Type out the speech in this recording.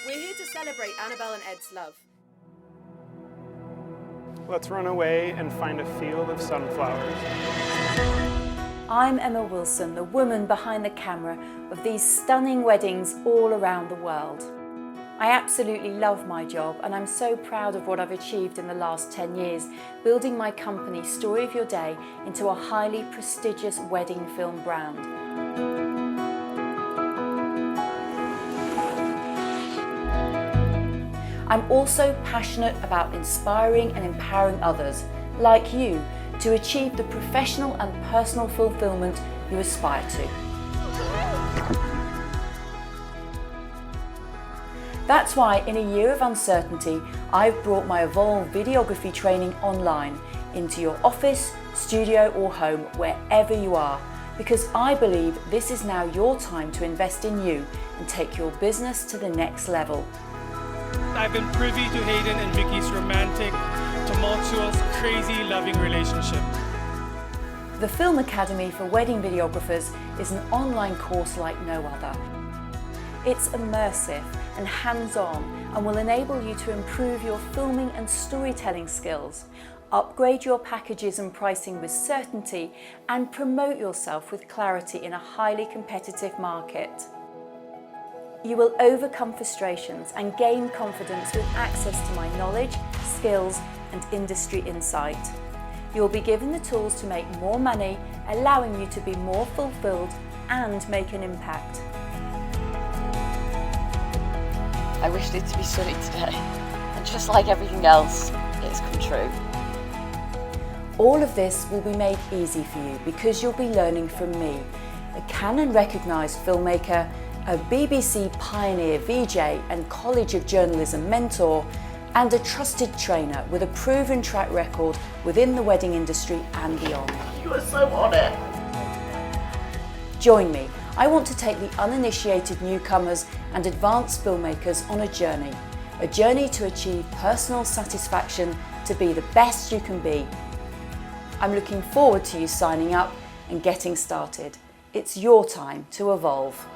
We're here to celebrate Annabelle and Ed's love. Let's run away and find a field of sunflowers. I'm Emma Wilson, the woman behind the camera of these stunning weddings all around the world. I absolutely love my job and I'm so proud of what I've achieved in the last 10 years, building my company Story of Your Day into a highly prestigious wedding film brand. I'm also passionate about inspiring and empowering others, like you, to achieve the professional and personal fulfillment you aspire to. That's why in a year of uncertainty, I've brought my Evolve videography training online into your office, studio or home, wherever you are, because I believe this is now your time to invest in you and take your business to the next level. I've been privy to Hayden and Vicky's romantic, tumultuous, crazy, loving relationship. The Film Academy for Wedding Videographers is an online course like no other. It's immersive and hands-on and will enable you to improve your filming and storytelling skills, upgrade your packages and pricing with certainty, and promote yourself with clarity in a highly competitive market. You will overcome frustrations and gain confidence with access to my knowledge, skills, and industry insight. You'll be given the tools to make more money, allowing you to be more fulfilled and make an impact. I wished it to be sunny today, and just like everything else, it's come true. All of this will be made easy for you because you'll be learning from me, a Canon recognised filmmaker, a BBC pioneer VJ and College of Journalism mentor, and a trusted trainer with a proven track record within the wedding industry and beyond. You are so on it. Join me. I want to take the uninitiated newcomers and advanced filmmakers on a journey to achieve personal satisfaction to be the best you can be. I'm looking forward to you signing up and getting started. It's your time to evolve.